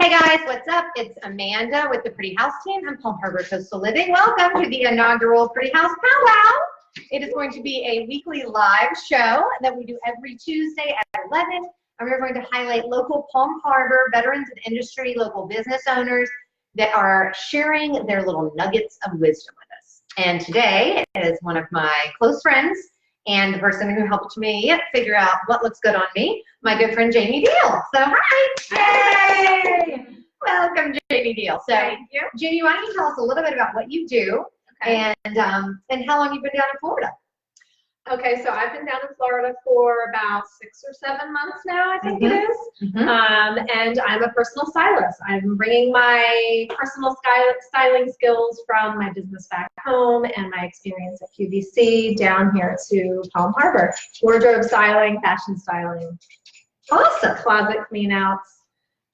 Hey guys, what's up? It's Amanda with the Pretty House team. I'm Palm Harbor Coastal Living. Welcome to the inaugural Pretty House Powwow. It is going to be a weekly live show that we do every Tuesday at 11. And we're going to highlight local Palm Harbor veterans of industry, local business owners that are sharing their little nuggets of wisdom with us. And today is one of my close friends and the person who helped me figure out what looks good on me, my good friend Jaime Diehl. So hi! Yay! Welcome, Jaime Diehl. So, Thank you. Jaime, why don't you tell us a little bit about what you do and how long you've been down in Florida? Okay, so I've been down in Florida for about 6 or 7 months now, I think it is. And I'm a personal stylist. I'm bringing my personal styling skills from my business back home and my experience at QVC down here to Palm Harbor. Wardrobe styling, fashion styling, Awesome. closet clean outs.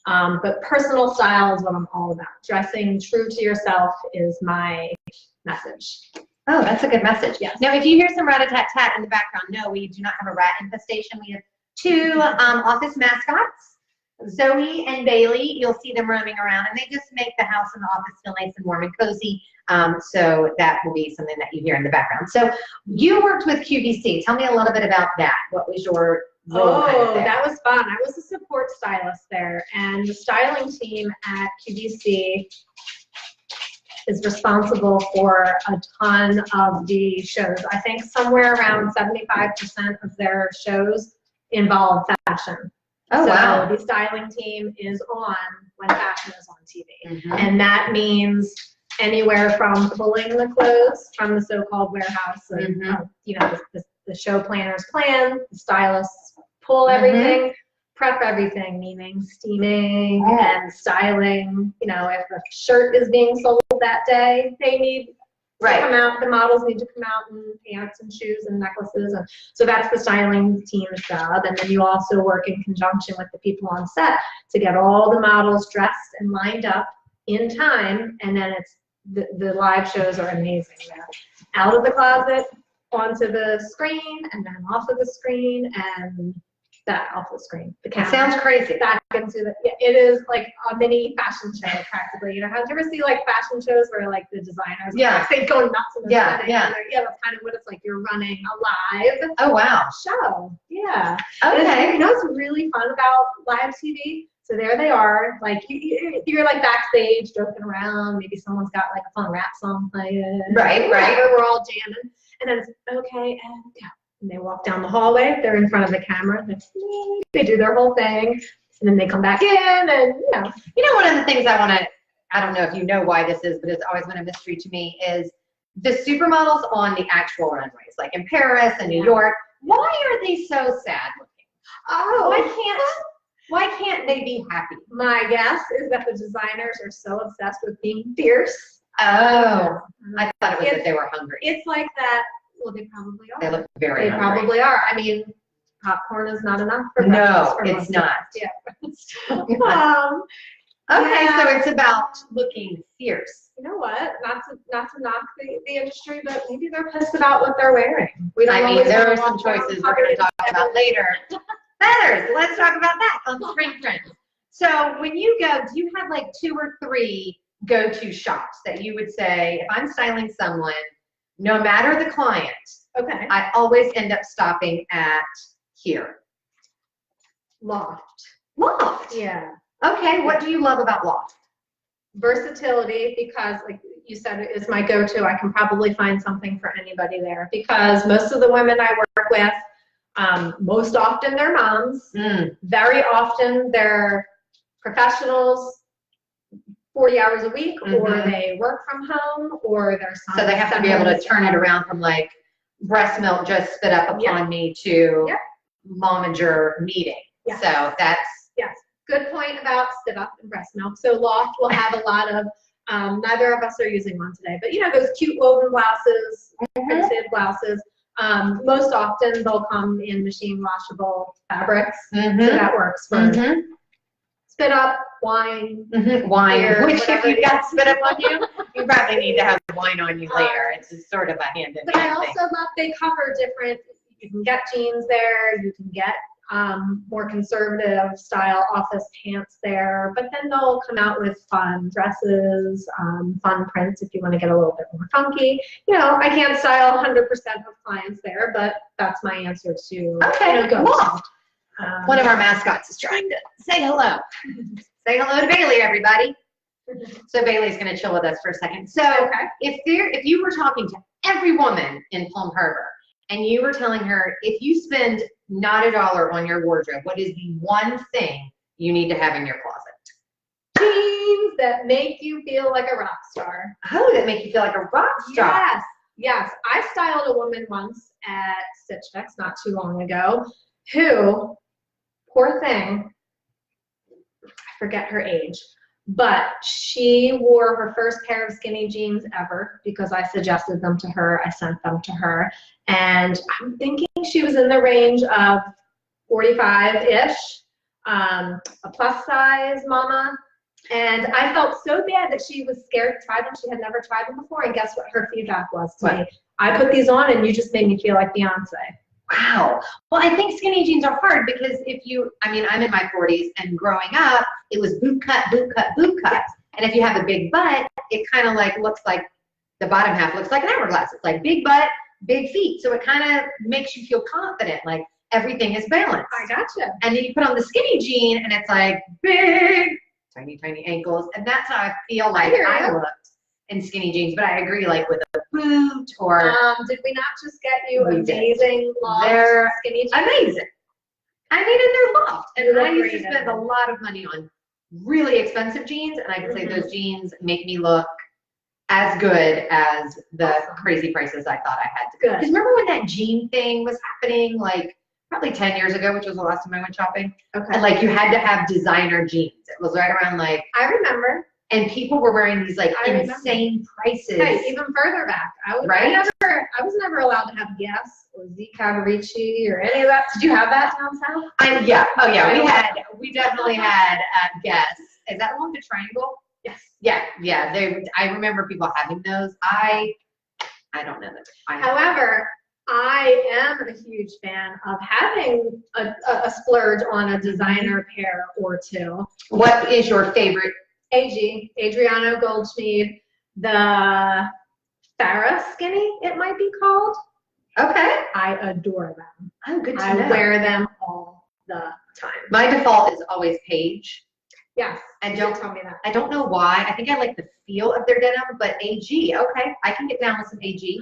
But personal style is what I'm all about. Dressing true to yourself is my message. Oh, that's a good message. Yes. Now, if you hear some rat-a-tat-tat in the background, no, we do not have a rat infestation. We have two office mascots, Zoe and Bailey. You'll see them roaming around, and they just make the house and the office feel nice and warm and cozy. So that will be something that you hear in the background. So you worked with QVC. Tell me a little bit about that. What was your role? Oh, that was fun. I was a support stylist there, and the styling team at QVC is responsible for a ton of the shows. I think somewhere around 75% of their shows involve fashion. Oh, so wow. The styling team is on when fashion is on TV. And that means anywhere from pulling the clothes from the so-called warehouse, and, you know, the show planners plan, the stylists pull everything, prep everything, meaning steaming and styling. You know, if a shirt is being sold that day, they need to come out, the models need to come out in pants and shoes and necklaces. And so that's the styling team's job. And then you also work in conjunction with the people on set to get all the models dressed and lined up in time. And then it's the live shows are amazing. They're out of the closet, onto the screen, and then off of the screen, and that off the screen. The camera. It sounds crazy. Back into the, it is like a mini fashion show practically. You know, have you ever see like fashion shows where like the designers, they go nuts in the setting? Yeah, that's kind of what it's like. You're running a live show. Yeah. Okay. You know what's really fun about live TV? So there they are, like you're like backstage joking around. Maybe someone's got like a fun rap song playing. Right. We're all jamming, and then it's okay and go. And they walk down the hallway, they're in front of the camera, they do their whole thing, and then they come back in, and You know, one of the things I don't know if you know why this is, but it's always been a mystery to me, is the supermodels on the actual runways, like in Paris and New York. Why are they so sad looking? Oh, why can't they be happy? My guess is that the designers are so obsessed with being fierce. Oh, I thought it was that they were hungry. It's like that. Well, they probably are. They look very hungry. Probably are. I mean, popcorn is not enough for No, it's not. Yeah. Okay, so it's about looking fierce. You know what? Not to knock the industry, but maybe they're pissed about what they're wearing. We don't there are some choices we're going to talk about later. Feathers. Let's talk about that on Spring Trends. So when you go, do you have like 2 or 3 go-to shops that you would say, if I'm styling someone, no matter the client, I always end up stopping at here? Loft. Loft? Yeah. Okay, what do you love about Loft? Versatility, because like you said, it is my go-to. I can probably find something for anybody there, because most of the women I work with, most often they're moms, very often they're professionals, 40 hours a week, or they work from home, or their son. So they have to be able to turn it around from like breast milk just spit up upon me to momager meeting. So that's good point about spit up and breast milk. So Loft will have a lot of, neither of us are using one today, but you know those cute woven blouses, printed blouses. Most often they'll come in machine washable fabrics, so that works for spit up, wine, beer, which if you got spit up on you, you probably need to have wine on you later. It's just sort of a hand in hand. But I also love they cover different. You can get jeans there. You can get more conservative style office pants there, but then they'll come out with fun dresses, fun prints if you want to get a little bit more funky. You know, I can't style 100% of clients there, but that's my answer to, okay, go. Loft. One of our mascots is trying to say hello. Say hello to Bailey, everybody. So Bailey's going to chill with us for a second. So if you were talking to every woman in Palm Harbor and you were telling her, if you spend not $1 on your wardrobe, what is the one thing you need to have in your closet? Jeans that make you feel like a rock star. Oh, that make you feel like a rock star. Yes, yes. I styled a woman once at Stitch Fix not too long ago who, poor thing, I forget her age, but she wore her first pair of skinny jeans ever because I suggested them to her. I sent them to her. And I'm thinking she was in the range of 45-ish, a plus size mama. And I felt so bad that she was scared to try them. She had never tried them before. And guess what her feedback was to me? I put these on and you just made me feel like Beyonce. Wow. Well, I think skinny jeans are hard because I'm in my 40s and growing up, it was boot cut, boot cut, boot cut. Yes. And if you have a big butt, it kind of like looks like the bottom half looks like an hourglass. It's like big butt, big feet. So it kind of makes you feel confident, like everything is balanced. I gotcha. And then you put on the skinny jean and it's like big, tiny, tiny ankles. And that's how I feel like I looked in skinny jeans. But I agree, like with a boot or. Did we not just get you amazing Loft skinny jeans? Amazing. I mean, and they're Loft. And I used to spend a lot of money on really expensive jeans. And I can say those jeans make me look as good as the crazy prices I thought I had to. Good. Because remember when that jean thing was happening, like probably 10 years ago, which was the last time I went shopping? Okay. And like you had to have designer jeans. It was right around like. I remember. And people were wearing these like insane prices. Hey, even further back. I was never allowed to have Guess or Z Cavaricci or any of that. Did you have that down south? Yeah. Oh yeah. We definitely had Guess. Is that along the triangle? Yes. Yeah. I remember people having those. I don't know that. However, I am a huge fan of having a splurge on a designer pair or two. What is your favorite? Adriano Goldschmied, the Farrah skinny, it might be called. Okay. I adore them. Oh, good to know. I wear them all the time. My default is always Paige. Yes. And don't tell me that. I don't know why. I think I like the feel of their denim, but AG. Okay. I can get down with some AG.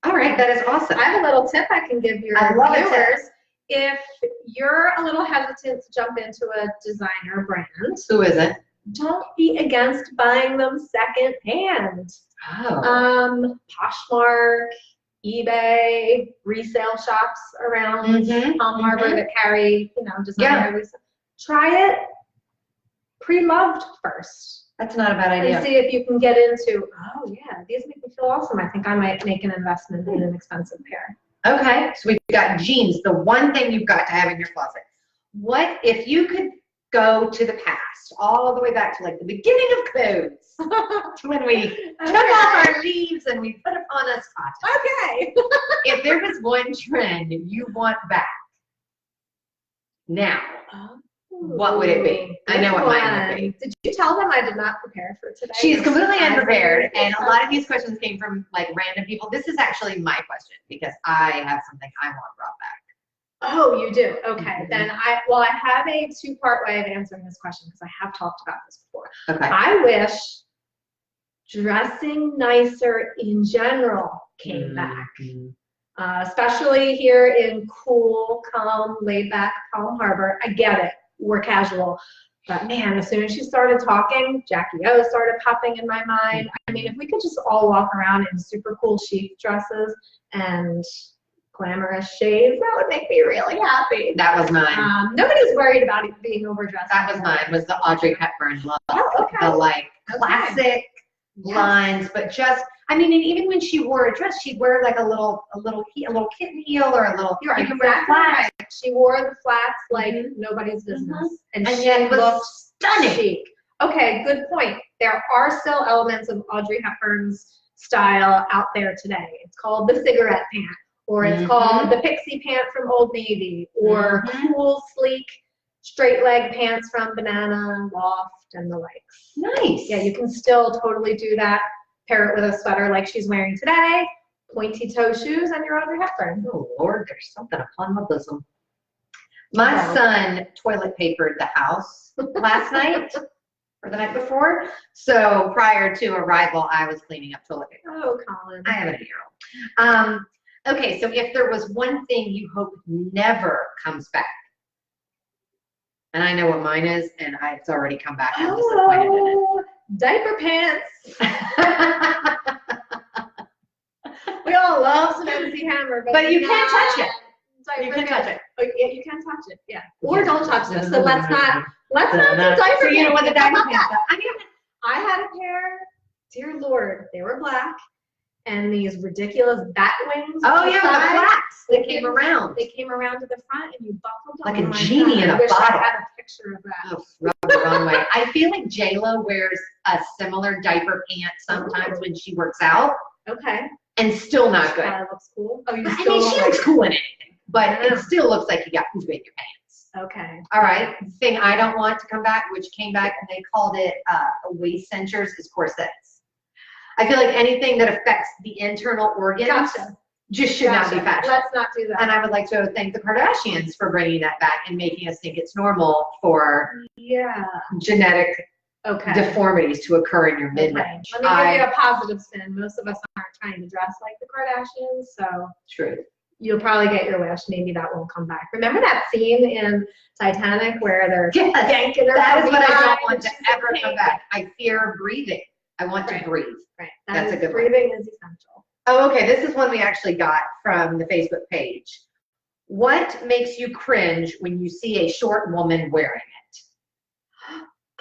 All right. That is awesome. I have a little tip I can give your viewers. If you're a little hesitant to jump into a designer brand. Who isn't? Don't be against buying them second hand. Oh. Poshmark, eBay, resale shops around Palm Harbor that carry, designer resale. Try it pre-loved first. That's not a bad idea. And see if you can get into, oh yeah, these make me feel awesome. I think I might make an investment in an expensive pair. Okay, so we've got jeans, the one thing you've got to have in your closet. What if you could go to the past, all the way back to like the beginning of clothes, when we took off our leaves and we put upon us cotton. Okay. If there was one trend you want back now, what would it be? I know what mine would be. Did you tell them I did not prepare for today? She's completely unprepared, and a lot of these questions came from like random people. This is actually my question because I have something I want brought back. Oh, you do? Okay. Then I have a two-part way of answering this question because I have talked about this before. Okay. I wish dressing nicer in general came back. Especially here in cool, calm, laid-back Palm Harbor. I get it. We're casual. But man, as soon as she started talking, Jackie O started popping in my mind. I mean, if we could just all walk around in super cool chic dresses and glamorous shades, that would make me really happy. That was mine. Nobody's worried about it being overdressed. That was mine, was the Audrey Hepburn look. Oh, okay. The like classic lines, but just, I mean, and even when she wore a dress, she'd wear like a little kitten heel or a little, you can wear flats. Right. She wore the flats like nobody's business. And she yet looked looked stunning. Chic. Okay, good point. There are still elements of Audrey Hepburn's style out there today. It's called the cigarette pant or it's called the pixie pant from Old Navy, or cool, sleek, straight leg pants from Banana, Loft, and the likes. Nice. Yeah, you can still totally do that. Pair it with a sweater like she's wearing today, pointy toe shoes, and you're Audrey Hepburn. Oh Lord, there's something upon my bosom. My son toilet papered the house last night or the night before. So prior to arrival, I was cleaning up toilet paper. Oh, Colin. I have an 8-year-old. Okay, so if there was one thing you hope never comes back, and I know what mine is, and it's already come back. I'm disappointed in it. Diaper pants. We all love some MC Hammer, but you can't touch it. You can touch it. Oh, yeah, you can touch it. Yeah. Or don't touch it. So let's not do diaper pants. So you know what the diaper pants are. I mean, I had a pair. Dear Lord, they were black, and these ridiculous bat wings. Oh yeah, the flaps. They came around. They came around to the front, and you buckled like them. a genie in a I wish bottle. I had a picture of that. Oh, rubbed the wrong way. I feel like J-Lo wears a similar diaper pant sometimes when she works out. Okay. And still not good. Looks cool. Oh, you I still mean, she looks cool in anything, but it still looks like you got poop in your pants. Okay. All right. The thing I don't want to come back, which came back and they called it waist cinchers, is corsets. I feel like anything that affects the internal organs just should not be fashion. Let's not do that. And I would like to thank the Kardashians for bringing that back and making us think it's normal for genetic deformities to occur in your mid-range. Let me give you a positive spin. Most of us aren't trying to dress like the Kardashians, so true. You'll probably get your wish. Maybe that won't come back. Remember that scene in Titanic where they're yanking her? That is what I don't want to ever come back. I fear breathing. I want to breathe. Right. That's a good one. Breathing is essential. Oh, okay. This is one we actually got from the Facebook page. What makes you cringe when you see a short woman wearing it?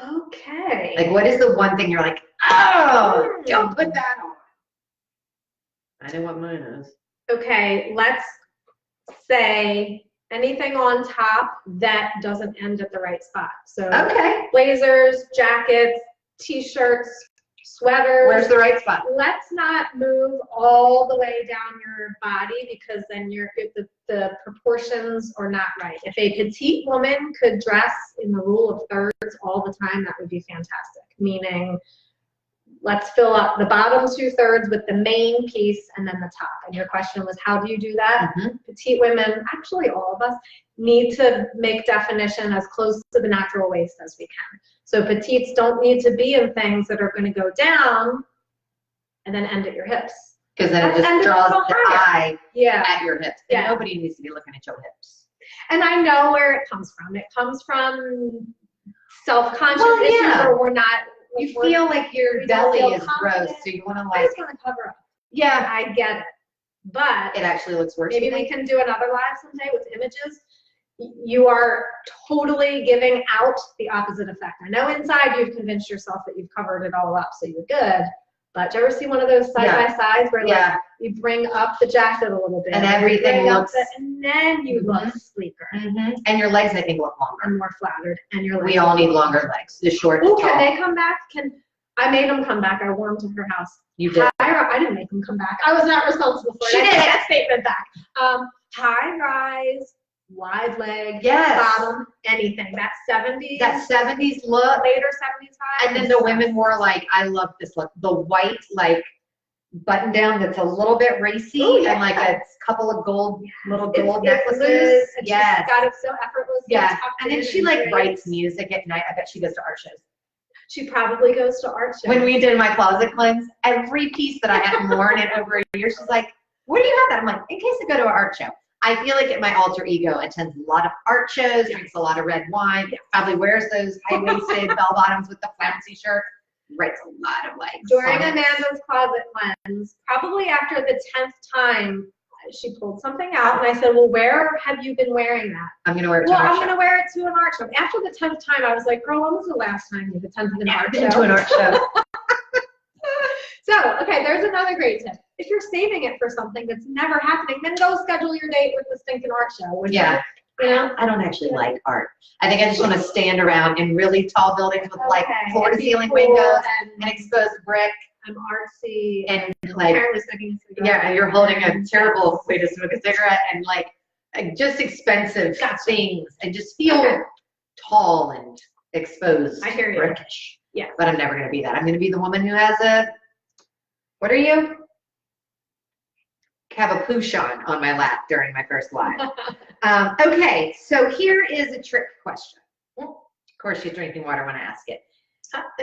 Okay. Like, what is the one thing you're like, oh, don't put that on? I know what mine is. Okay, let's say anything on top that doesn't end at the right spot. So blazers, jackets, t-shirts, sweaters. Where's the right spot? Let's not move all the way down your body because then the proportions are not right. If a petite woman could dress in the rule of thirds all the time, that would be fantastic. Meaning, let's fill up the bottom 2/3 with the main piece and then the top. And your question was, how do you do that? Petite women, actually all of us, need to make definition as close to the natural waist as we can. So petites don't need to be in things that are going to go down and then end at your hips. Because then it just draws the eye at your hips. And nobody needs to be looking at your hips. And I know where it comes from. It comes from self-conscious issues where we're not. You feel like your belly is gross, so you want to like. I just want to cover up. Yeah, I get it. But it actually looks worse. Maybe we can do another live someday with images. You are totally giving out the opposite effect. I know inside you've convinced yourself that you've covered it all up, so you're good. But do you ever see one of those side-by-sides where like, you bring up the jacket a little bit. And everything looks. And then you look sleeker. And your legs, I think, look longer. And more flattered. And your legs. We all need longer legs. The short and tall. Can they come back? I made them come back. I wore them to her house. You did. I didn't make them come back. I was not responsible for it. She did. I take that statement back. High rise, wide leg, bottom, anything. That 70s. That 70s look. Later 70s vibe. And then the women wore like, I love this look. The white like button down that's a little bit racy and like a couple of little gold necklaces. She's got it so effortless. Yeah. And then she like writes music at night. I bet she goes to art shows. She probably goes to art shows. When we did my closet cleanse, every piece that I hadn't worn in over a year, she's like, where do you have that? I'm like, in case I go to an art show. I feel like at my alter ego attends a lot of art shows, drinks a lot of red wine, probably wears those high-waisted bell bottoms with the flouncy shirt, writes a lot of like during Amanda's closet cleanse, probably after the 10th time, she pulled something out, and I said, well, where have you been wearing that? I'm going to wear it to an art show. I'm going to wear it to an art show. After the 10th time, I was like, girl, when was the last time you've attended an art show? To an art show. So, okay, there's another great tip. If you're saving it for something that's never happening, then go schedule your date with the stinking art show. You know? I don't actually like art. I think I just want to stand around in really tall buildings with like floor-to-ceiling windows and exposed brick. I'm artsy and like, apparently smoking a cigarette. yeah, you're holding a terrible way to smoke a cigarette and like just expensive things and just feel tall and exposed. I hear you. British. Yeah. But I'm never going to be that. I'm going to be the woman who has a, what are you? Have a poosh on my lap during my first live. Okay, so here is a trick question. Of course, she's drinking water when I ask it.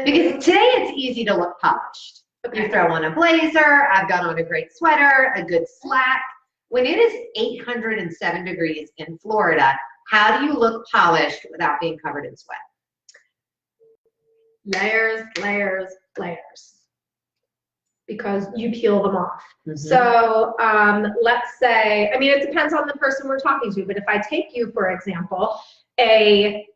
Because today it's easy to look polished. Okay. You throw on a blazer, I've got on a great sweater, a good slack. When it is 807 degrees in Florida, how do you look polished without being covered in sweat? Layers, layers, layers. Because you peel them off. So let's say, I mean, it depends on the person we're talking to, but if I take you, for example, a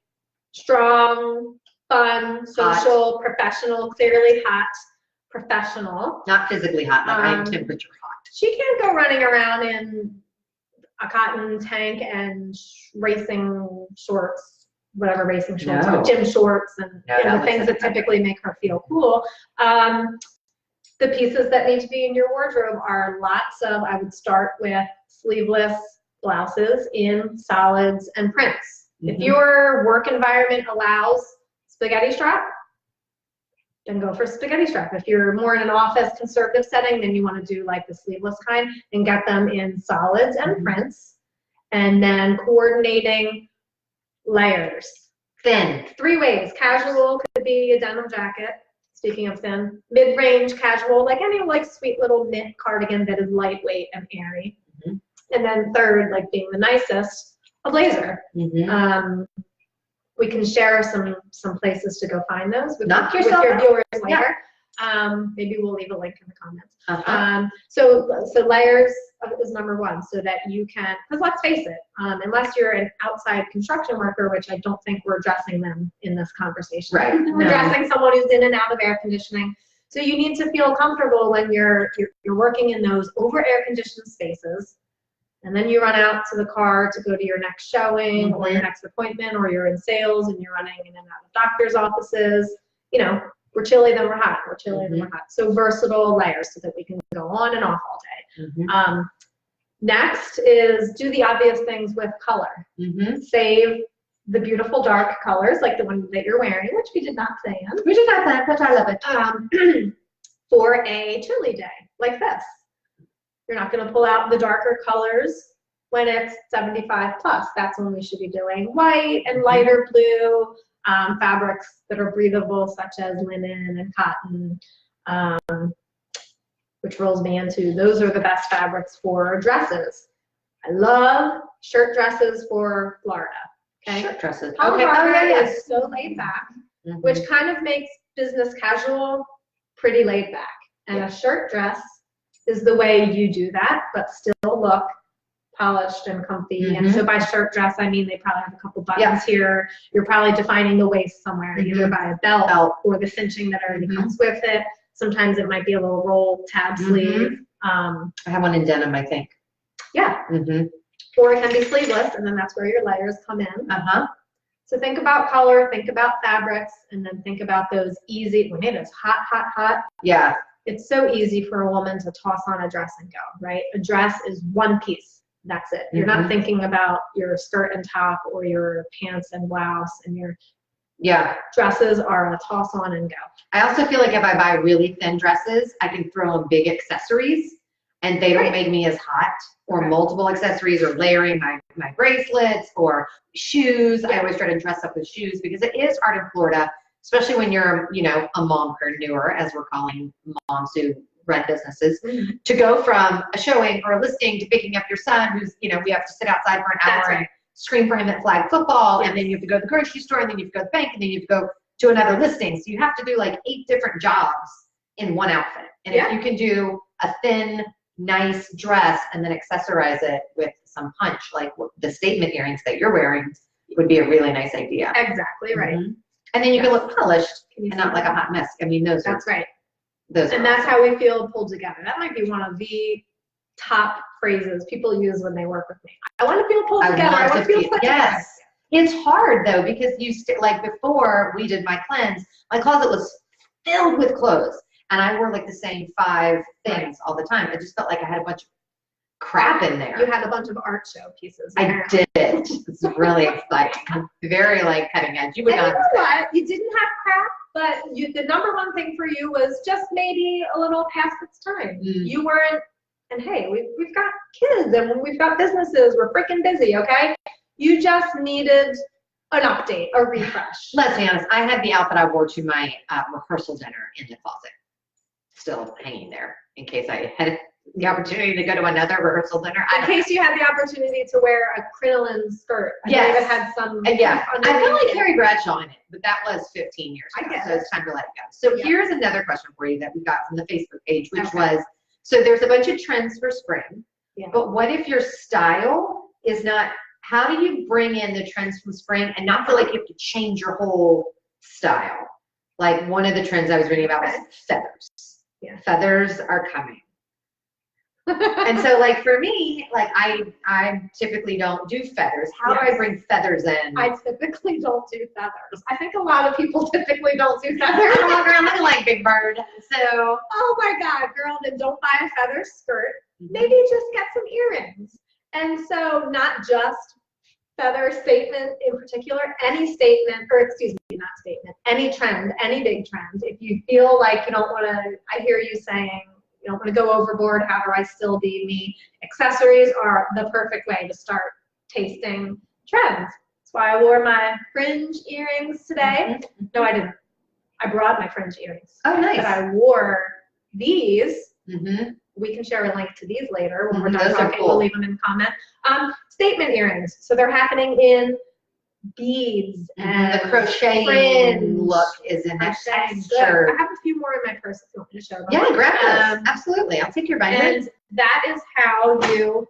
strong, fun, social, professional, clearly hot professional. Not physically hot, like I'm temperature hot. She can't go running around in a cotton tank and racing shorts, whatever racing shorts, gym shorts, and the things that typically make her feel cool. The pieces that need to be in your wardrobe are lots of, I would start with sleeveless blouses in solids and prints. If your work environment allows spaghetti strap, then go for spaghetti strap. If you're more in an office conservative setting, then you want to do like the sleeveless kind and get them in solids and prints. And then coordinating layers. Thin. 3 ways. Casual could be a denim jacket. Speaking of thin, mid-range, casual, like any like sweet little knit cardigan that is lightweight and airy. And then third, like being the nicest, a blazer. We can share some places to go find those with your viewers later. Maybe we'll leave a link in the comments. So layers is number one, so that you can, because let's face it, unless you're an outside construction worker, which I don't think we're addressing them in this conversation. Right. We're addressing someone who's in and out of air conditioning. So you need to feel comfortable when you're working in those over air conditioned spaces. And then you run out to the car to go to your next showing or your next appointment, or you're in sales and you're running in and out of doctor's offices. You know, we're chilly, then we're hot. We're chilly, then we're hot. So versatile layers so that we can go on and off all day. Next is do the obvious things with color. Save the beautiful dark colors like the one that you're wearing, which we did not plan. We did not plan, but I love it. For a chilly day like this. You're not going to pull out the darker colors when it's 75 plus. That's when we should be doing white and lighter blue, fabrics that are breathable, such as linen and cotton, which rolls me into those are the best fabrics for dresses. I love shirt dresses for Florida. Okay? Shirt dresses. Florida is so laid back, which kind of makes business casual pretty laid back. And a shirt dress is the way you do that, but still look polished and comfy. And so by shirt dress, I mean they probably have a couple buttons here. You're probably defining the waist somewhere, either by a belt or the cinching that already comes with it. Sometimes it might be a little roll tab sleeve. I have one in denim, I think. Yeah. Or it can be sleeveless, and then that's where your layers come in. So think about color, think about fabrics, and then think about those easy, when it is hot, hot, hot. Yeah. It's so easy for a woman to toss on a dress and go, right? A dress is one piece. That's it. You're not thinking about your skirt and top or your pants and blouse and your dresses are a toss on and go. I also feel like if I buy really thin dresses, I can throw in big accessories and they don't make me as hot, or multiple accessories, or layering my bracelets or shoes. I always try to dress up with shoes because it is hard in Florida, especially when you're, you know, a mompreneur, as we're calling moms who run businesses, to go from a showing or a listing to picking up your son who's, you know, we have to sit outside for an hour and scream for him at flag football, and then you have to go to the grocery store, and then you have to go to the bank, and then you have to go to another listing. So you have to do like 8 different jobs in one outfit. And if you can do a thin, nice dress and then accessorize it with some punch, like the statement earrings that you're wearing, would be a really nice idea. Exactly right. And then you can look polished and not like a hot mess. I mean, those That's right. Those and that's how we feel pulled together. That might be one of the top phrases people use when they work with me. I want to feel pulled together. I want to feel put together. It's hard though, because you like before we did my cleanse, my closet was filled with clothes. and I wore like the same 5 things all the time. I just felt like I had a bunch of crap in there. You had a bunch of art show pieces. I did. It's really exciting. Very like cutting edge. You would and not. You know what? You didn't have crap, but the number one thing for you was just maybe a little past its time. You weren't. And hey, we've got kids and we've got businesses. We're freaking busy, okay? You just needed an update, a refresh. Let's be honest. I had the outfit I wore to my rehearsal dinner in the closet, still hanging there in case I had the opportunity to go to another rehearsal dinner. In case you had the opportunity to wear a crinoline skirt. I believe it had some. Yeah, I felt like Carrie Bradshaw in it, but that was 15 years ago, so it's time to let it go. So here's another question for you that we got from the Facebook page, which was, so there's a bunch of trends for spring, but what if your style is not, how do you bring in the trends from spring and not feel like you have to change your whole style? Like one of the trends I was reading about was feathers. Yeah. Feathers are coming. And so like for me, like I typically don't do feathers. How do I bring feathers in? I typically don't do feathers. I think a lot of people typically don't do feathers. I'm looking like Big Bird. So oh my God, girl, then don't buy a feather skirt. Maybe just get some earrings. And so not just feather statement in particular, any statement, or excuse me, not statement, any trend, any big trend. If you feel like you don't want to, I hear you saying, you don't want to go overboard, how do I still be me? Accessories are the perfect way to start tasting trends. That's why I wore my fringe earrings today. No, I didn't. I brought my fringe earrings. Oh, nice. But I wore these. We can share a link to these later when we're done talking. Cool. We'll leave them in the comment. Statement earrings. So they're happening in beads and the crocheting look is in that texture. I have a few more in my purse if you want me to show them. Yeah, grab those. Absolutely. I'll take your binder. And that is how you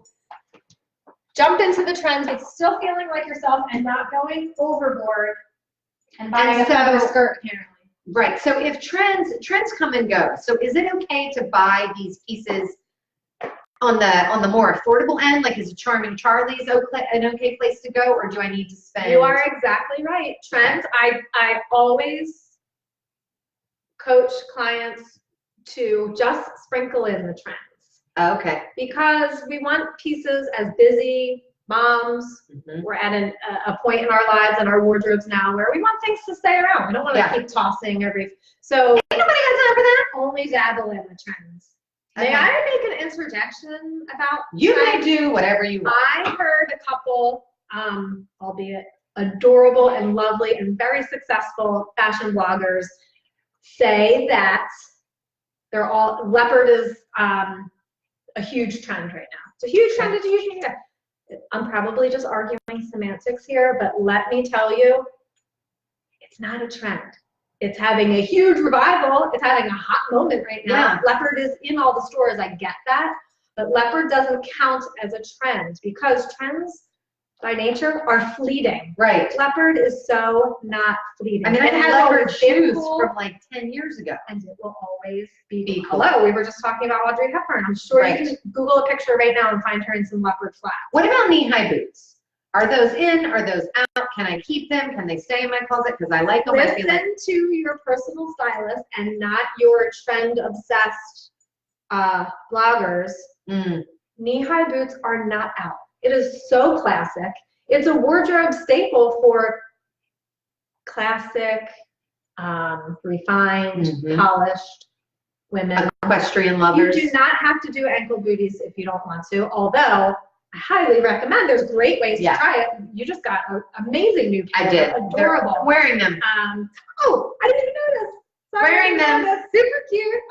jump into the trends with still feeling like yourself and not going overboard and buying a feather skirt apparently. Right. So if trends come and go. So is it okay to buy these pieces on the more affordable end? Like is Charming Charlie's an okay place to go, or do I need to spend? You are exactly right. Trends. I always coach clients to just sprinkle in the trends. Okay. Because we want pieces as busy moms. We're at a point in our lives and our wardrobes now where we want things to stay around. We don't want to keep tossing so ain't nobody has time for that. Only dabble in the trends. May I make an interjection about you may do whatever you want. I heard a couple, albeit adorable and lovely and very successful fashion bloggers say that they're all, leopard is a huge trend right now. It's a huge trend. It's a huge trend. I'm probably just arguing semantics here, but let me tell you, it's not a trend. It's having a huge revival. It's having a hot moment right now. Leopard is in all the stores. I get that. But leopard doesn't count as a trend because trends by nature are fleeting. Right. Leopard is so not fleeting. I mean, I had leopard shoes from like 10 years ago. And it will always be cool. Hello, we were just talking about Audrey Hepburn. I'm sure you can Google a picture right now and find her in some leopard flats. What about knee-high boots? Are those in? Are those out? Can I keep them? Can they stay in my closet? Because I like them. Listen to your personal stylist and not your trend-obsessed bloggers. Knee-high boots are not out. It is so classic. It's a wardrobe staple for classic, refined, polished women. Equestrian lovers. You do not have to do ankle booties if you don't want to, although I highly recommend. There's great ways to try it. You just got an amazing new pair. I did. Adorable. They're wearing them. Oh, I didn't even notice. Sorry, wearing them. Super cute.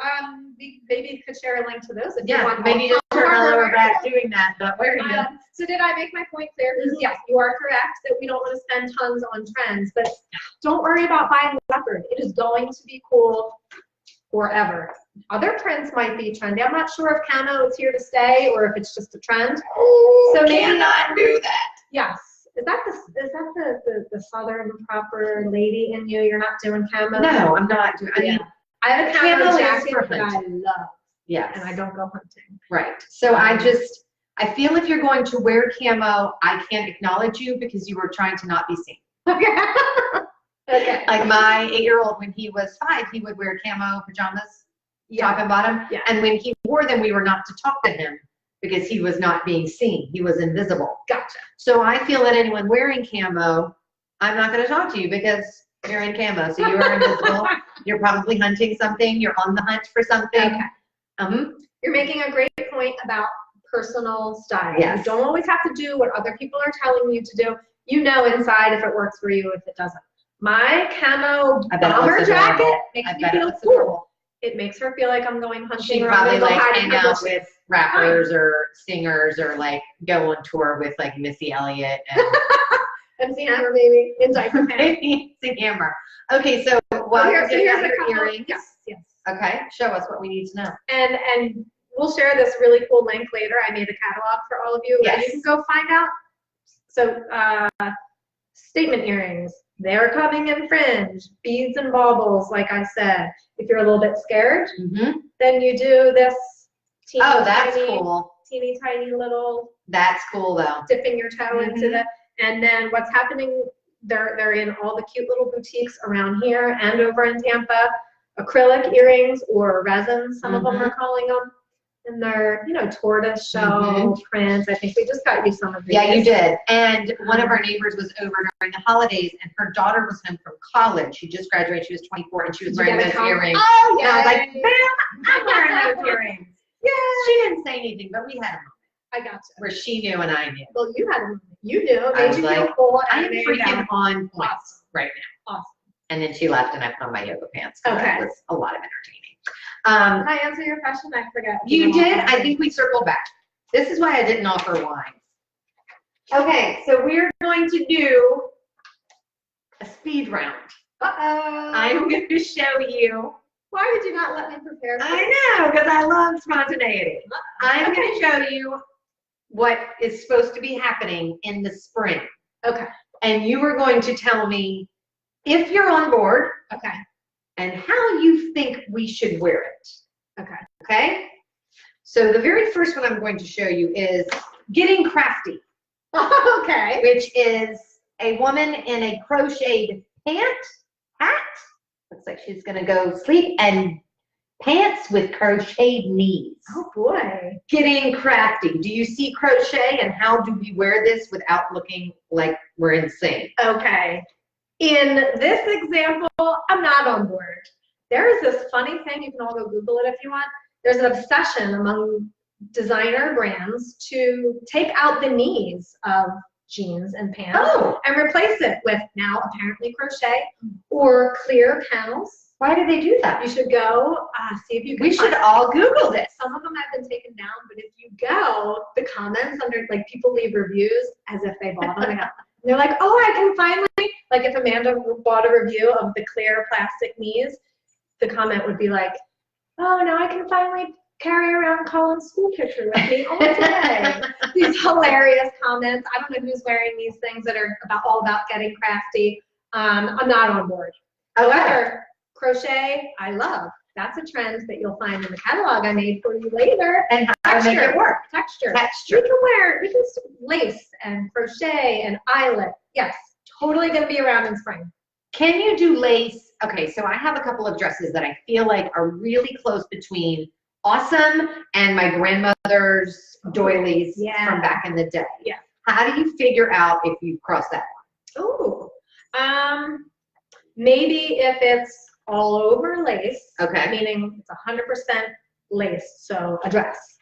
Maybe you could share a link to those if you want. Maybe just turn my lower back doing that, but wearing them. So did I make my point clear? Yes, you are correct that we don't want to spend tons on trends, but don't worry about buying leopard. It is going to be cool forever. Other prints might be trendy. I'm not sure if camo is here to stay or if it's just a trend. So maybe not do that. Yes. Is that the southern proper lady in you? You're not doing camo? No, I'm not doing. I mean, I have a camo jacket that I love. Yes. And I don't go hunting. Right. So I feel if you're going to wear camo, I can't acknowledge you because you were trying to not be seen. Okay. Like my 8-year-old, when he was 5, he would wear camo pajamas top and bottom. Yeah. And when he wore them, we were not to talk to him because he was not being seen. He was invisible. Gotcha. So I feel that anyone wearing camo, I'm not going to talk to you because you're in camo. So you are invisible. You're probably hunting something. You're on the hunt for something. Okay. You're making a great point about personal style. Yes. You don't always have to do what other people are telling you to do. You know inside if it works for you, if it doesn't. My camo bomber jacket makes me feel cool. It makes her feel like I'm going hunting. She probably like hang out with rappers or singers or like go on tour with like Missy Elliott and MC Hammer maybe in diaper pants. MC Hammer. Okay, so while you're getting out your earrings, yes. Okay, show us what we need to know. And we'll share this really cool link later. I made a catalog for all of you. Yes. You can go find out. So statement earrings. They're coming in fringe, beads and baubles, like I said. If you're a little bit scared, then you do this teeny, that's tiny, cool. Teeny tiny little. That's cool though. Dipping your toe into the, and then what's happening? They're in all the cute little boutiques around here and over in Tampa. Acrylic earrings or resin, some of them are calling them. And they're, tortoise shell prints. I think we just got you some of these. Yeah, you did. And one of our neighbors was over during the holidays, and her daughter was home from college. She just graduated. She was 24, and she was wearing those earrings. Oh, yeah. And I was like, bam, I'm wearing those earrings. Yeah. She didn't say anything, but we had a moment. I got you. Where she knew and I knew. Well, you had a moment. You knew. It I made was you like, feel cool. I am freaking on point right now. Awesome. And then she left, and I put on my yoga pants. Okay. That was a lot of entertaining. Did I answer your question? I forgot. You did. I think we circled back. This is why I didn't offer wine. Okay, so we're going to do a speed round. Uh-oh. I'm going to show you. Why did you not let me prepare? I know, because I love spontaneity. I'm going to show you what is supposed to be happening in the spring. Okay. And you are going to tell me if you're on board. Okay. And how you think we should wear it. Okay. Okay? So the very first one I'm going to show you is getting crafty. Okay. Which is a woman in a crocheted hat. Looks like she's going to go sleep, and pants with crocheted knees. Oh boy. Getting crafty. Do you see crochet, and how do we wear this without looking like we're insane? Okay. In this example, I'm not on board. There is this funny thing, you can all go Google it if you want. There's an obsession among designer brands to take out the knees of jeans and pants and replace it with now apparently crochet or clear panels. Why do they do that? You should go see if you can. We should all Google this. Some of them have been taken down, but if you go, the comments under, like, people leave reviews as if they bought them. And they're like, oh, I can finally, like, if Amanda bought a review of the clear plastic knees, the comment would be like, oh, now I can finally carry around Colin's school picture with me all day. These hilarious comments. I don't know who's wearing these things that are all about getting crafty. I'm not on board. However, crochet, I love. That's a trend that you'll find in the catalog I made for you later. And how to make it work. Texture. Texture. We can lace and crochet and eyelet. Yes, totally going to be around in spring. Can you do lace? Okay, so I have a couple of dresses that I feel like are really close between awesome and my grandmother's doilies from back in the day. Yeah. How do you figure out if you cross that one? Ooh. Maybe if it's all over lace, meaning it's 100% lace, so a dress.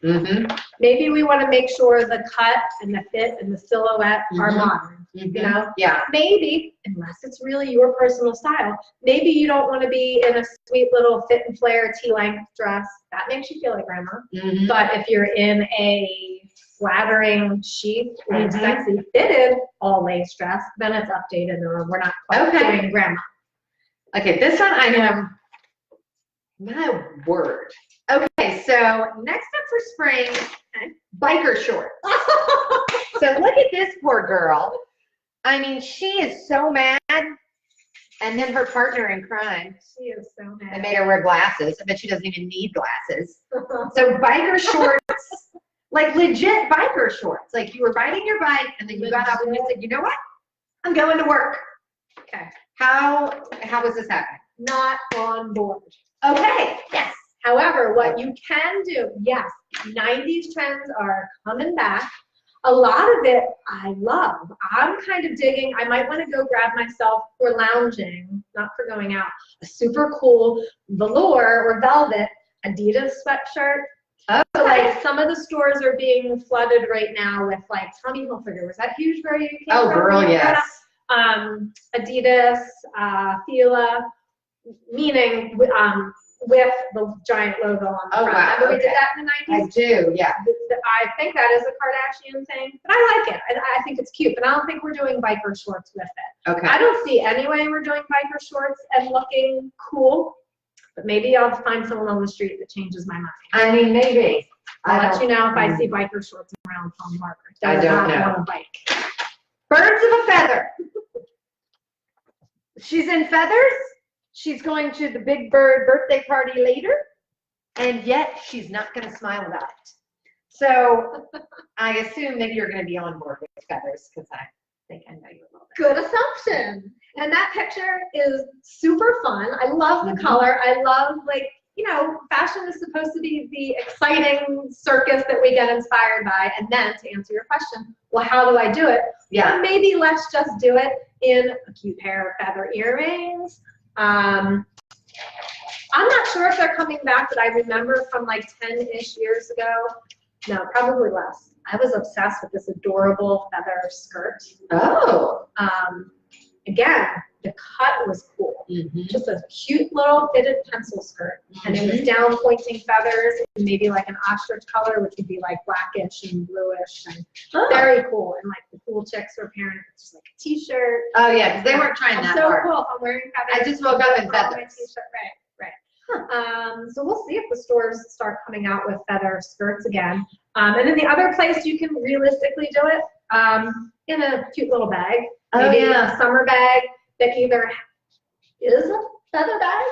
Maybe we want to make sure the cut and the fit and the silhouette are modern, you know? Yeah. Maybe, unless it's really your personal style, maybe you don't want to be in a sweet little fit and flare T-length dress. That makes you feel like grandma. But if you're in a flattering, chic, sexy, fitted, all lace dress, then it's updated, or we're not quite doing grandma. Okay, this one I am, my word. Okay, so next up for spring, biker shorts. So look at this poor girl. I mean, she is so mad. And then her partner in crime. She is so mad. They made her wear glasses. I bet she doesn't even need glasses. So biker shorts, like legit biker shorts. Like you were riding your bike and then you got up and you said, you know what? I'm going to work. Okay. How was this happening? Not on board. Okay. Yes. However, what you can do, yes, 90s trends are coming back. A lot of it I love. I'm kind of digging. I might want to go grab myself for lounging, not for going out, a super cool velour or velvet Adidas sweatshirt. Oh, So like some of the stores are being flooded right now with like Tommy Hilfiger. Was that huge where you came oh, from? girl, yes. Adidas, Fila, meaning with the giant logo on the front. Wow. Remember we did that in the 90s? I do, yeah. I think that is a Kardashian thing, but I like it. I think it's cute, but I don't think we're doing biker shorts with it. Okay. I don't see any way we're doing biker shorts and looking cool, but maybe I'll find someone on the street that changes my mind. I mean, maybe. I'll let you know if I see biker shorts around Palm Harbor. I don't know. On a bike. Birds of a feather. She's in feathers. She's going to the Big Bird birthday party later, and yet she's not going to smile about it. So I assume that you're going to be on board with feathers because I think I know you a little bit. Good assumption. And that picture is super fun. I love the color. I love, like, you know, fashion is supposed to be the exciting circus that we get inspired by. And then to answer your question, well, how do I do it? Yeah. Well, maybe let's just do it in a cute pair of feather earrings. I'm not sure if they're coming back, but I remember from like 10-ish years ago, no, probably less. I was obsessed with this adorable feather skirt. Oh. Again, the cut was cool. Just a cute little fitted pencil skirt. And it was down pointing feathers, and maybe like an ostrich color, which would be like blackish and bluish, and very cool. And like the cool chicks were pairing it with just like a t-shirt. Oh yeah, because they weren't trying that so hard. cool. If I'm wearing feathers. I just woke up in feathers. My t-shirt. Right. So we'll see if the stores start coming out with feather skirts again. And then the other place you can realistically do it, in a cute little bag. Maybe a summer bag that either is a feather bag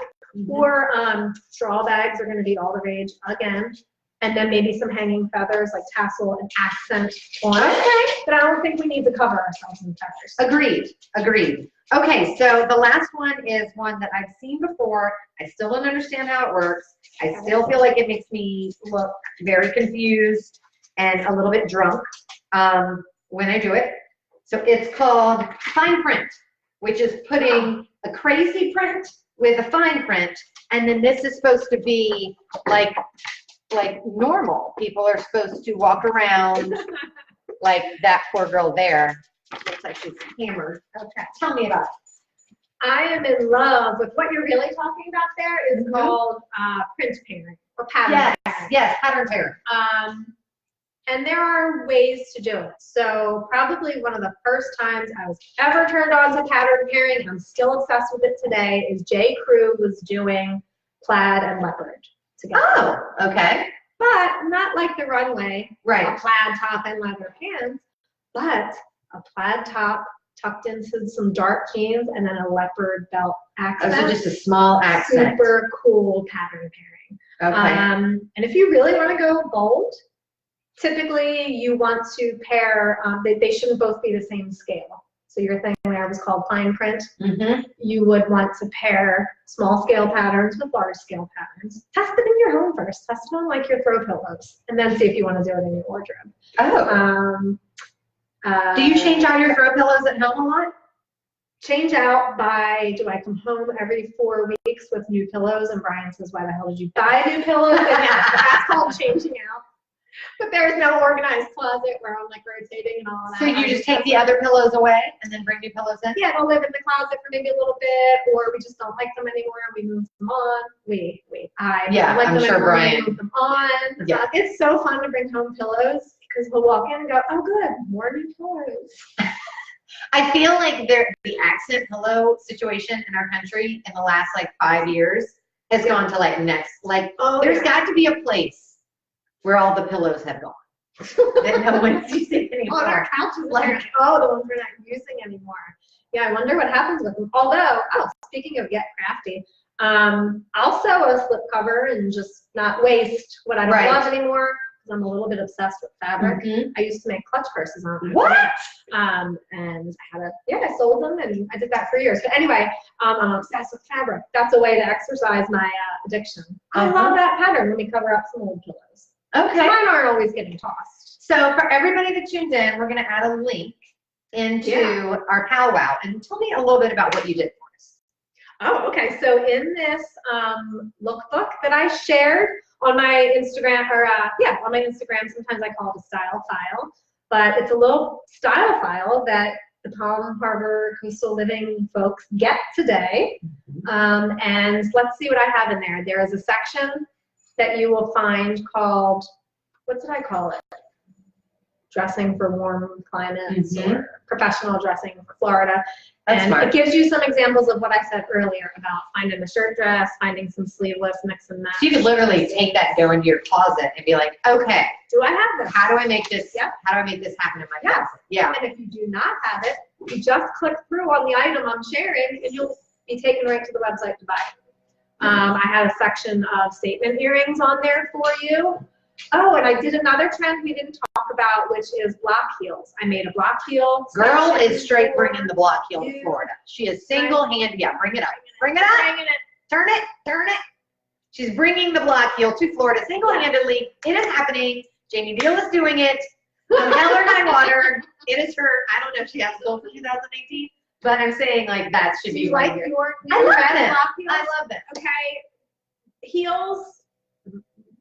or straw bags are going to be all the rage again. And then maybe some hanging feathers like tassel and accent on it. But I don't think we need to cover ourselves in feathers. Agreed. Agreed. Okay, so the last one is one that I've seen before. I still don't understand how it works. I still feel like it makes me look very confused and a little bit drunk when I do it. So it's called fine print, which is putting a crazy print with a fine print, and then this is supposed to be like normal. People are supposed to walk around like that poor girl there. Looks like she's hammered. Okay, tell me about it. I am in love with what you're really talking about there is called print pairing or pattern pairing. Yes, pattern pairing. And there are ways to do it. So probably one of the first times I was ever turned on to pattern pairing, I'm still obsessed with it today, is J. Crew was doing plaid and leopard together. Oh, okay. But not like the runway, right? A plaid top and leather pants, but a plaid top tucked into some dark jeans and then a leopard belt accent. Oh, so just a small accent. Super cool pattern pairing. Okay. And if you really want to go bold, typically you want to pair, they shouldn't both be the same scale. So your thing there was called fine print. You would want to pair small scale patterns with large scale patterns. Test it in your home first. Test it on like your throw pillows, and then see if you want to do it in your wardrobe. Oh. Do you change out your throw pillows at home a lot? Change out by, do I come home every 4 weeks with new pillows? And Brian says, why the hell did you buy new pillows? And yeah, that's called changing out. But there's no organized closet where I'm like rotating and all that. So you just take the other pillows away and then bring new pillows in? Yeah, they'll live in the closet for maybe a little bit, or we just don't like them anymore and we move them on. I'm sure Brian. Move them on. Yeah. It's so fun to bring home pillows because he'll walk in and go, oh good, more new pillows. I feel like the accent pillow situation in our country in the last like 5 years has gone to like next. Like, there's got to be a place where all the pillows have gone that no one's using anymore. On our couches, like, the ones we're not using anymore. Yeah, I wonder what happens with them. Although, speaking of get crafty, I'll sew a slip cover and just not waste what I don't want anymore. I'm a little bit obsessed with fabric. I used to make clutch purses on them. What? And I had I sold them and I did that for years. But anyway, I'm obsessed with fabric. That's a way to exercise my addiction. I love that pattern. Let me cover up some old pillows. Okay. So mine aren't always getting tossed. So for everybody that tuned in, we're going to add a link into our powwow. And tell me a little bit about what you did for us. Oh, okay. So in this lookbook that I shared on my Instagram, on my Instagram, sometimes I call it a style file, but it's a little style file that the Palm Harbor Coastal Living folks get today. And let's see what I have in there. There is a section that you will find called, what did I call it? Dressing for warm climates or professional dressing for Florida. That's and smart. It gives you some examples of what I said earlier about finding a shirt dress, finding some sleeveless, mix and match. So you could literally take that, go into your closet and be like, okay, do I have this? how do I make this, Yep. how do I make this happen in my closet? Yeah. And if you do not have it, you just click through on the item I'm sharing and you'll be taken right to the website to buy it. I had a section of statement earrings on there for you. Oh, and I did another trend we didn't talk about, which is block heels. I made a block heel. Girl is straight bringing the block heel to Florida. She is single-handed. Yeah, bring it up. Bring it up. Turn it. Turn it. She's bringing the block heel to Florida single-handedly. It is happening. Jaime Diehl is doing it. Hell or high water. It is her. I don't know if she has a goal for 2018, but I'm saying like that should be like your. your I love red that. block heels? I love that. Okay, heels.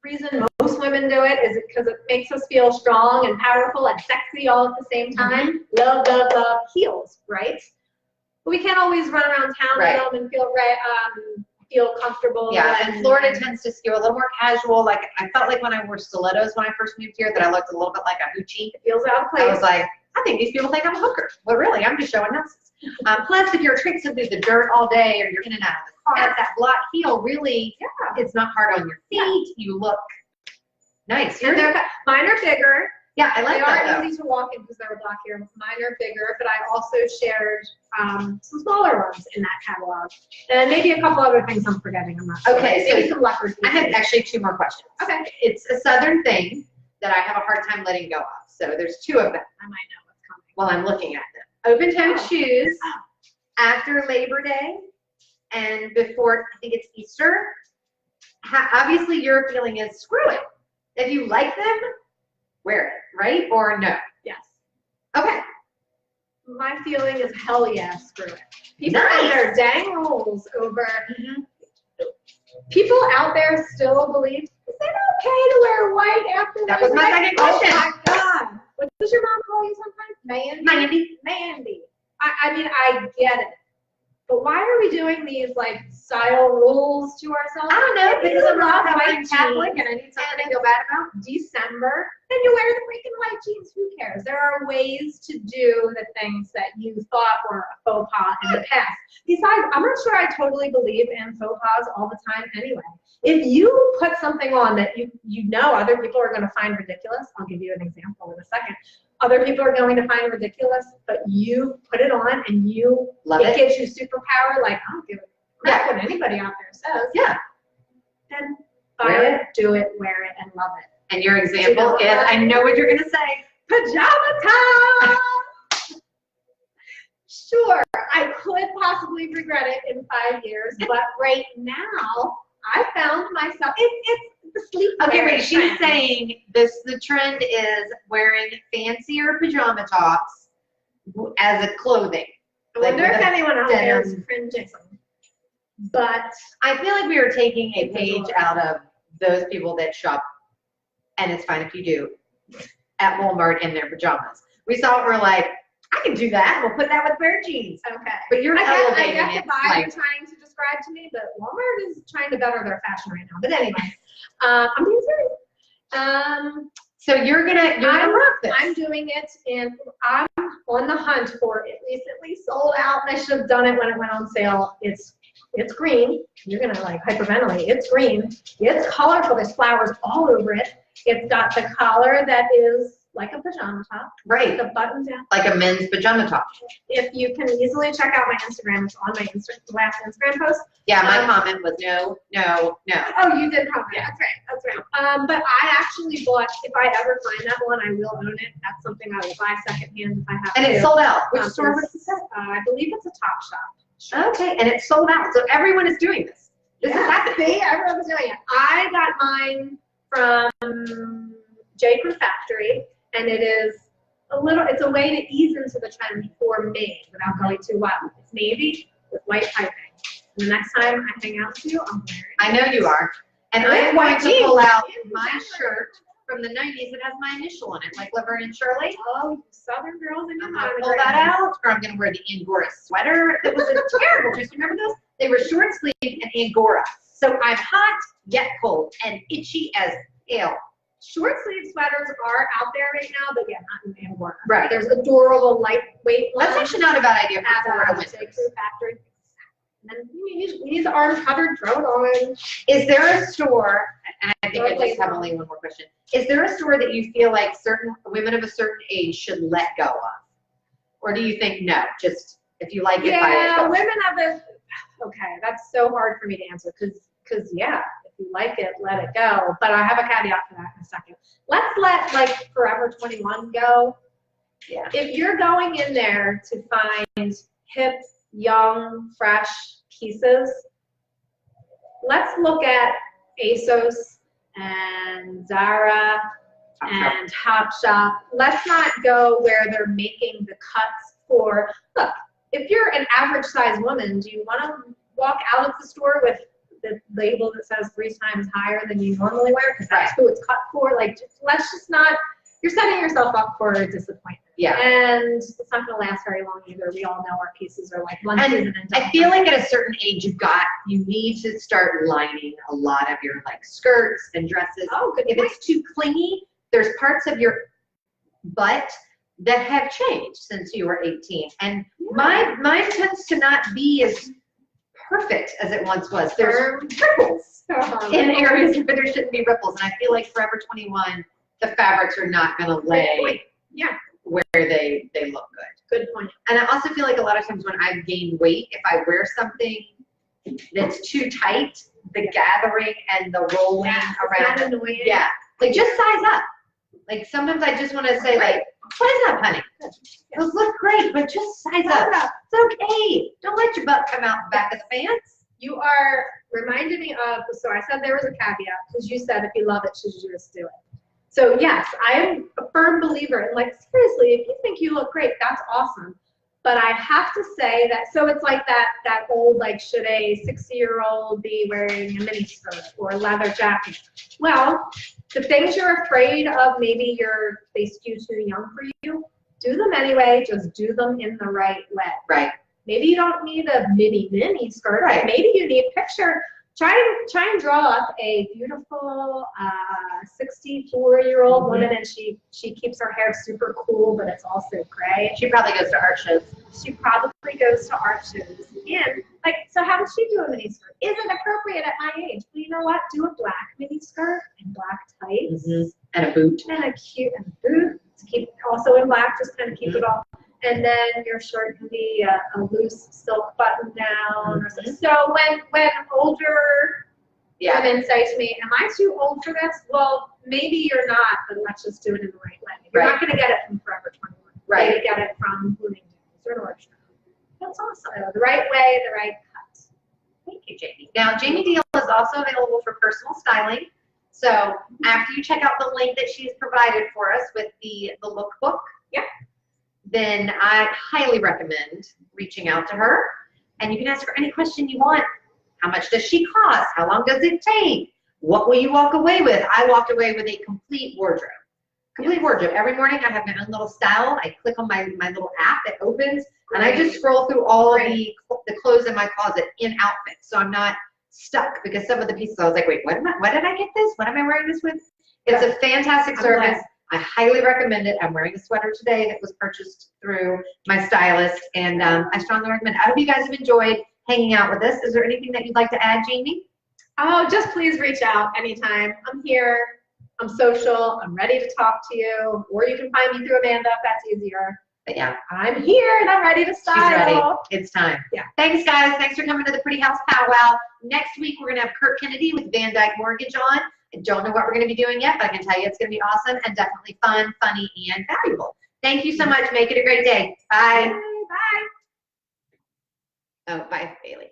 Reason most women do it is because it makes us feel strong and powerful and sexy all at the same time. Love, love, love heels, right? But we can't always run around town with them and feel comfortable. Yeah, and Florida tends to skew a little more casual. Like I felt like when I wore stilettos when I first moved here that I looked a little bit like a hoochie. It feels out of place. I was like, I think these people think I'm a hooker. But really, I'm just showing noses. Plus, if you're traipsing through the dirt all day or you're in and out of the car, that block heel really, it's not hard on your feet. You look nice. Mine are bigger. Yeah, I like that. They are easy to walk in because they're block here. Mine are bigger, but I also shared some smaller ones in that catalog. And maybe a couple other things I'm forgetting. I'm not sure. Okay, maybe some leopard. I have actually 2 more questions. Okay. It's a Southern thing that I have a hard time letting go of. So there's 2 of them. I might know what's coming. While I'm looking at them. Open-toed shoes after Labor Day and before, I think it's Easter. Obviously, your feeling is screw it. If you like them, wear it, right? Or no? Yes. Okay. My feeling is hell yeah, screw it. People have their dang rules over. People out there still believe, is it okay to wear white after that? Was my second question. Oh my God. What does your mom call you sometimes? Mandy? Mandy. I mean, I get it. But why are we doing these like style rules to ourselves? I don't know, because I'm not white Catholic and I need something to feel bad about. December, and you wear the freaking white jeans. Who cares? There are ways to do the things that you thought were a faux pas in the past. Besides, I'm not sure I totally believe in faux pas all the time anyway. If you put something on that you know other people are going to find ridiculous, I'll give you an example in a second. Other people are going to find ridiculous, but you put it on and you love it. It gives you superpower. Like, I don't give a crap what anybody out there says. Yeah. Then buy it, do it, wear it, and love it. And your example is, I know what you're going to say, pajama time. Sure, I could possibly regret it in 5 years, but right now, I found myself, it's the sleep. Okay, wait, she's saying the trend is wearing fancier pajama tops as a clothing. I wonder if anyone out there is cringing. But I feel like we are taking a page out of those people that shop, and it's fine if you do, at Walmart in their pajamas. We saw it, we're like, I can do that. We'll put that with pair of jeans. Okay. But you're elevating it. I get the vibe you're trying to describe to me, but Walmart is trying to better their fashion right now. But anyway, I'm being serious. So you're gonna rock this. I'm doing it, I'm on the hunt for it. Recently sold out, and I should have done it when it went on sale. It's green. You're gonna like hyperventilate. It's green. It's colorful. There's flowers all over it. It's got the collar that is like a pajama top. Right. The button down. Like a men's pajama top. If you can easily check out my Instagram, it's on my last Instagram post. Yeah, my comment was no. Oh, you did comment. Yeah, that's right. But I actually bought, if I ever find that one, I will own it. That's something I will buy secondhand if I have to. And it's sold out. Which store was it? I believe it's a Top Shop. Okay, and it's sold out. So everyone is doing this. This is happening. See, everyone's doing it. I got mine from J. Crew Factory, and it is it's a way to ease into the trend for me without going too wild. It's navy with white piping. And the next time I hang out with you, I'm wearing it. I know you are. And I am going to pull out my shirt from the 90s that has my initial on it, like Laverne and Shirley. Oh, Southern girls in your I'm going to pull that out, or I'm going to wear the Angora sweater. That was a terrible dress. Remember those? They were short sleeve and Angora. So I'm hot yet cold and itchy as hell. Short sleeve sweaters are out there right now, but yeah, not in Angora. Right. There's adorable lightweight ones. That's actually not a bad idea at for a winter. J. Crew Factory. And then you need the arms covered, throw it on. Is there a store, and I think I just have only one more question. Is there a store that you feel like certain women of a certain age should let go of? Or do you think no, just if you like it, buy it? Yeah, women of a, okay, that's so hard for me to answer because yeah, if you like it, let it go. But I have a caveat for that in a second. Let's let like Forever 21 go. Yeah. If you're going in there to find hip, young, fresh pieces, let's look at ASOS and Zara and Topshop. Let's not go where they're making the cuts for, look, if you're an average size woman, do you want to walk out of the store with the label that says 3 times higher than you normally wear? Because that's who it's cut for. Like, let's just not, you're setting yourself up for a disappointment. Yeah. And it's not going to last very long either. We all know our pieces are like one season and done. I feel like at a certain age you need to start lining a lot of your like skirts and dresses. Oh, good. If it's too clingy, there's parts of your butt that have changed since you were 18. And mine tends to not be as perfect as it once was. There's ripples in areas where there shouldn't be ripples. And I feel like Forever 21, the fabrics are not going to lay where they look good. Good point. And I also feel like a lot of times when I've gained weight, if I wear something that's too tight, the gathering and the rolling around. Kind of annoying. Yeah. Like just size up. Like sometimes I just want to say like, size up, honey. Those look great, but just size up. It's okay. Don't let your butt come out the back of the pants. You are reminding me of, so I said there was a caveat, because you said if you love it, should you just do it? So yes, I'm a firm believer in like, seriously, if you think you look great, that's awesome. But I have to say that, so it's like that old, like, should a 60-year-old be wearing a mini skirt or a leather jacket? Well, the things you're afraid of, maybe they skew too young for you, do them anyway, just do them in the right way. Right. Maybe you don't need a mini skirt, right? Maybe you need picture. Try and draw up a beautiful 64-year-old woman, and she keeps her hair super cool, but it's also gray. She probably goes to art shows. She probably goes to art shows. And like, so how does she do a mini skirt? Is it appropriate at my age? Well, you know what? Do a black mini skirt and black tights and a boot and a cute boot to keep also in black. Just kind of keep it all. And then your shirt can be a loose silk button down or something. So when older women say to me, am I too old for this? Well, maybe you're not, but let's just do it in the right way. You're not going to get it from Forever 21. Right. You're going to get it from Bloomingdale's or Nordstrom. That's awesome. So the right way, the right cut. Thank you, Jamie. Now, Jamie Diehl is also available for personal styling. So after you check out the link that she's provided for us with the lookbook, then I highly recommend reaching out to her. And you can ask her any question you want. How much does she cost? How long does it take? What will you walk away with? I walked away with a complete wardrobe. Complete wardrobe. Every morning I have my own little style. I click on my little app that opens, and I just scroll through all of the clothes in my closet in outfits. So I'm not stuck, because some of the pieces I was like, wait, what did I get this? What am I wearing this with? It's a fantastic service. I highly recommend it. I'm wearing a sweater today that was purchased through my stylist, and I strongly recommend it. I hope you guys have enjoyed hanging out with us. Is there anything that you'd like to add, Jamie? Oh, just please reach out anytime. I'm here. I'm social. I'm ready to talk to you. Or you can find me through Amanda if that's easier. But yeah, I'm here and I'm ready to style. She's ready. It's time. Yeah. Thanks, guys. Thanks for coming to the Pretty House Powwow. Next week, we're going to have Kurt Kennedy with Van Dyke Mortgage on. I don't know what we're going to be doing yet, but I can tell you it's going to be awesome and definitely fun, funny, and valuable. Thank you so much. Make it a great day. Bye. Bye. Oh, bye, Bailey.